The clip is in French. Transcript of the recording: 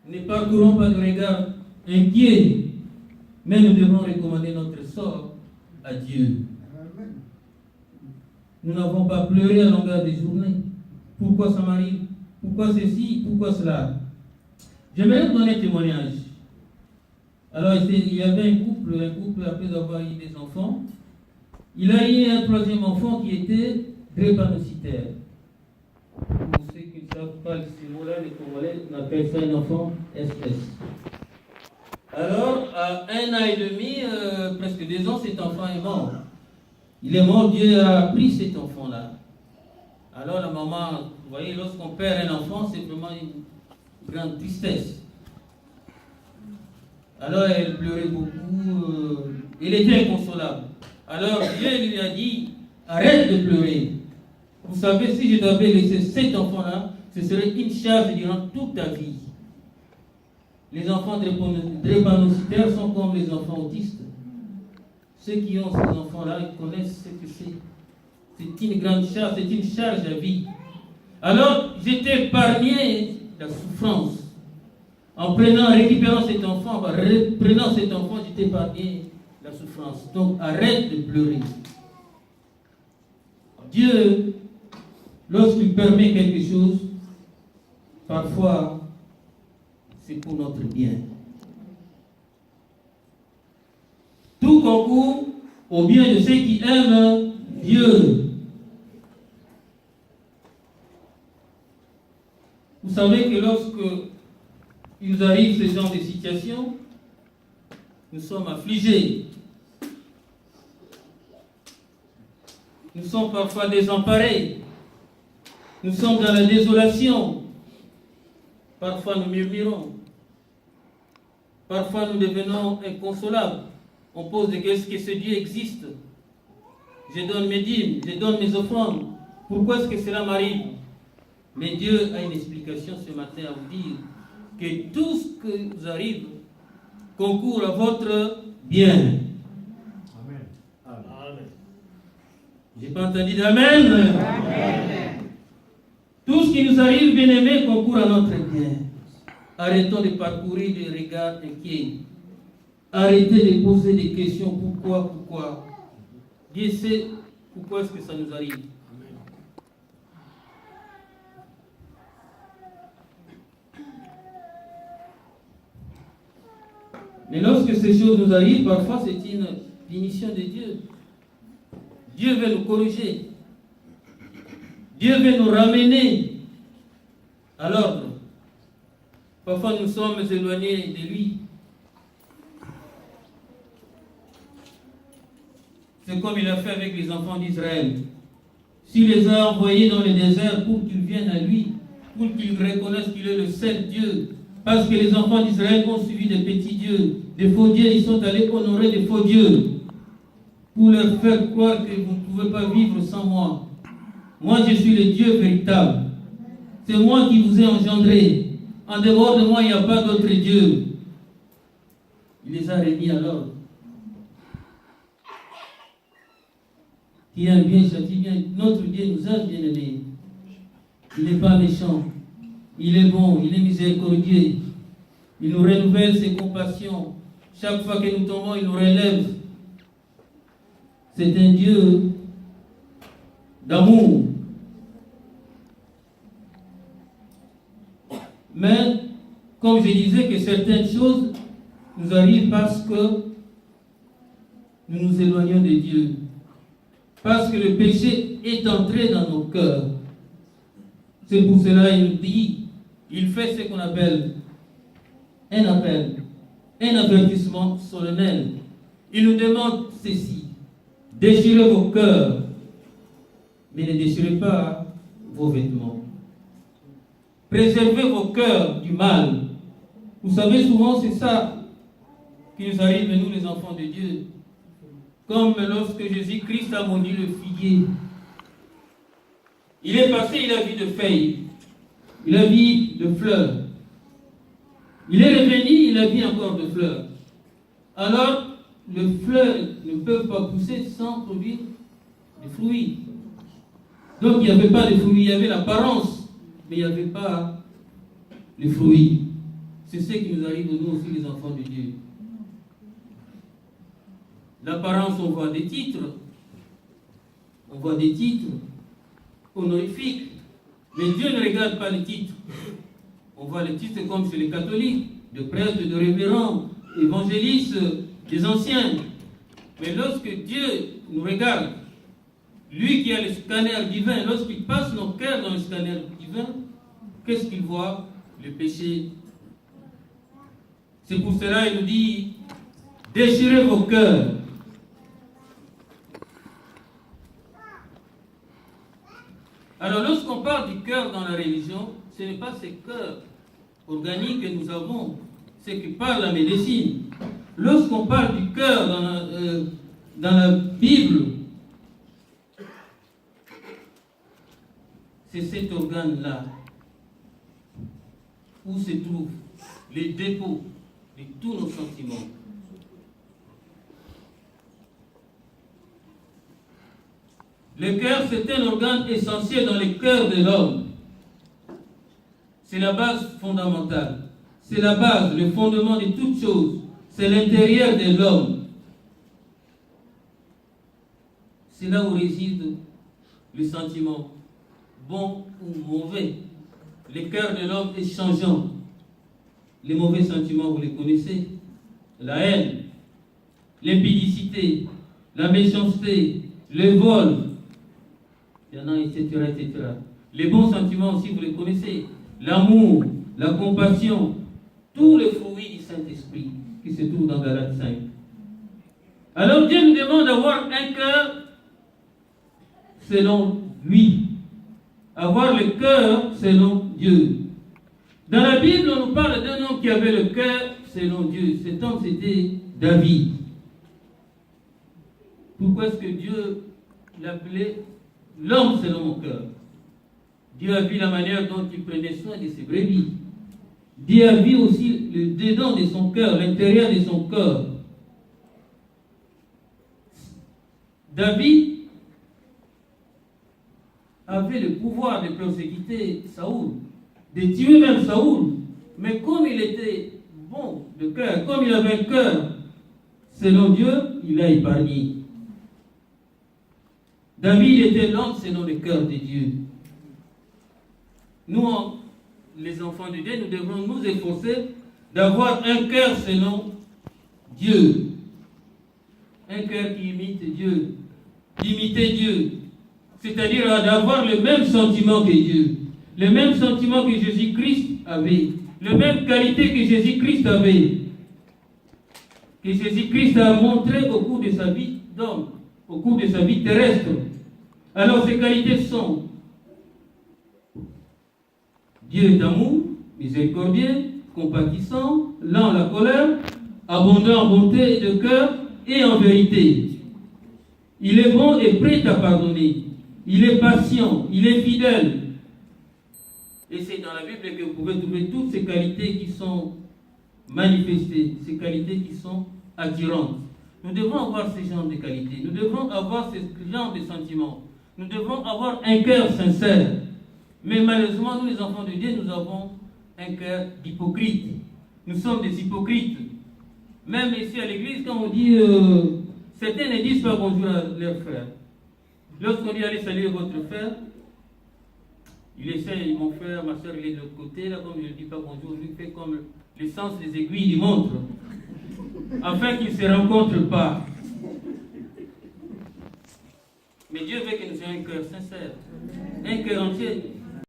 Ne parcourons pas de regard inquiet, mais nous devons recommander notre sort à Dieu. Nous n'avons pas pleuré à longueur des journées. Pourquoi ça m'arrive? Pourquoi ceci? Pourquoi cela? J'aimerais vous donner un témoignage. Alors, il y avait un couple après avoir eu des enfants. Il a eu un troisième enfant qui était drépanocytaire. Pour ceux qui ne savent pas ces mots-là, les Congolais, on appelle ça un enfant SS. Alors, à 1 an et demi, presque 2 ans, cet enfant est mort. Il est mort, Dieu a pris cet enfant-là. Alors la maman, vous voyez, lorsqu'on perd un enfant, c'est vraiment une grande tristesse. Alors elle pleurait beaucoup, elle était inconsolable. Alors Dieu lui a dit, arrête de pleurer. Vous savez, si je devais laisser cet enfant-là, ce serait une charge durant toute ta vie. Les enfants drépanocytaires sont comme les enfants autistes. Ceux qui ont ces enfants-là, ils connaissent ce que c'est. C'est une grande charge, c'est une charge à vie. Alors, j'étais épargné la souffrance. En récupérant cet enfant, j'étais épargné la souffrance. Donc, arrête de pleurer. Dieu, lorsqu'il permet quelque chose, parfois, c'est pour notre bien. Tout concourt au bien de ceux qui aiment Dieu. Vous savez que lorsque il nous arrive ce genre de situation, nous sommes affligés. Nous sommes parfois désemparés. Nous sommes dans la désolation. Parfois nous murmurons. Parfois nous devenons inconsolables. On pose des questions, est-ce que ce Dieu existe? Je donne mes dîmes, je donne mes offrandes. Pourquoi est-ce que cela m'arrive? Mais Dieu a une explication ce matin à vous dire que tout ce qui vous arrive concourt à votre bien. Amen. Amen. J'ai pas entendu d'amen. Amen. Tout ce qui nous arrive, bien-aimé, concourt à notre bien. Arrêtons de parcourir des regards inquiets. Arrêtez de poser des questions. Pourquoi? Dieu sait pourquoi est-ce que ça nous arrive. Mais lorsque ces choses nous arrivent, parfois c'est une punition de Dieu. Dieu veut nous corriger. Dieu veut nous ramener à l'ordre. Parfois nous sommes éloignés de lui. C'est comme il a fait avec les enfants d'Israël. S'il les a envoyés dans le désert pour qu'ils viennent à lui, pour qu'ils reconnaissent qu'il est le seul Dieu, parce que les enfants d'Israël ont suivi des petits dieux, des faux dieux, ils sont allés honorer des faux dieux, pour leur faire croire que vous ne pouvez pas vivre sans moi. Moi, je suis le Dieu véritable. C'est moi qui vous ai engendré. En dehors de moi, il n'y a pas d'autre Dieu. Il les a remis à l'ordre. Qui aime bien, châtie bien. Notre Dieu nous aime, bien-aimés. Il n'est pas méchant. Il est bon, il est miséricordieux. Il nous renouvelle ses compassions. Chaque fois que nous tombons, il nous relève. C'est un Dieu d'amour. Mais, comme je disais, que certaines choses nous arrivent parce que nous nous éloignons de Dieu. Parce que le péché est entré dans nos cœurs. C'est pour cela qu'il nous dit, il fait ce qu'on appelle un appel, un avertissement solennel. Il nous demande ceci, déchirez vos cœurs, mais ne déchirez pas vos vêtements. Préservez vos cœurs du mal. Vous savez, souvent c'est ça qui nous arrive, nous les enfants de Dieu. Comme lorsque Jésus-Christ a maudit le figuier. Il est passé, il a vu de feuilles. Il a vu de fleurs. Il est revenu, il a vu encore de fleurs. Alors, les fleurs ne peuvent pas pousser sans produire des fruits. Donc, il n'y avait pas de fruits, il y avait l'apparence, mais il n'y avait pas les fruits. C'est ce qui nous arrive, nous aussi, les enfants de Dieu. L'apparence, on voit des titres. On voit des titres honorifiques. Mais Dieu ne regarde pas les titres. On voit les titres comme chez les catholiques, de prêtres, de révérends, évangélistes, des anciens. Mais lorsque Dieu nous regarde, lui qui a le scanner divin, lorsqu'il passe nos cœurs dans le scanner divin, qu'est-ce qu'il voit? Le péché. C'est pour cela qu'il nous dit, déchirez vos cœurs. Alors lorsqu'on parle du cœur dans la religion, ce n'est pas ces cœurs organiques que nous avons, c'est que parle la médecine. Lorsqu'on parle du cœur dans la Bible, c'est cet organe-là où se trouvent les dépôts de tous nos sentiments. Le cœur, c'est un organe essentiel dans le cœur de l'homme. C'est la base fondamentale. C'est la base, le fondement de toutes choses. C'est l'intérieur de l'homme. C'est là où réside le sentiment, bon ou mauvais. Le cœur de l'homme est changeant. Les mauvais sentiments, vous les connaissez. La haine, l'impudicité, la méchanceté, le vol. Il y en a, etc., etc. Les bons sentiments aussi, vous les connaissez. L'amour, la compassion, tous les fruits du Saint-Esprit qui se trouvent dans Galates 5. Alors Dieu nous demande d'avoir un cœur selon lui. Avoir le cœur selon Dieu. Dans la Bible, on nous parle d'un homme qui avait le cœur selon Dieu. Cet homme, c'était David. Pourquoi est-ce que Dieu l'appelait l'homme selon mon cœur? Dieu a vu la manière dont il prenait soin de ses brebis. Dieu a vu aussi le dedans de son cœur, l'intérieur de son cœur. David avait le pouvoir de persécuter Saoul, de tuer même Saoul. Mais comme il était bon de cœur, comme il avait un cœur selon Dieu, il a épargné. David était l'homme selon le cœur de Dieu. Nous, les enfants de Dieu, nous devons nous efforcer d'avoir un cœur selon Dieu. Un cœur qui imite Dieu, d'imiter Dieu. C'est-à-dire d'avoir le même sentiment que Dieu, le même sentiment que Jésus-Christ avait, la même qualité que Jésus-Christ avait, que Jésus-Christ a montré au cours de sa vie d'homme, au cours de sa vie terrestre. Alors ces qualités sont: Dieu est amour, miséricordieux, compatissant, lent à la colère, abondant en bonté de cœur et en vérité. Il est bon et prêt à pardonner. Il est patient, il est fidèle. Et c'est dans la Bible que vous pouvez trouver toutes ces qualités qui sont manifestées, ces qualités qui sont attirantes. Nous devons avoir ce genre de qualités, nous devons avoir ce genre de sentiments, nous devons avoir un cœur sincère. Mais malheureusement, nous les enfants de Dieu, nous avons un cœur d'hypocrite. Nous sommes des hypocrites. Même ici à l'église, quand on dit, certains ne disent pas bonjour à leurs frères. Lorsqu'on dit allez saluer votre frère, il essaie, mon frère, ma soeur, il est de l'autre côté, là, comme je ne dis pas bonjour, il fait comme le sens des aiguilles du montre, afin qu'ils ne se rencontrent pas. Mais Dieu veut que nous ayons un cœur sincère, un cœur entier.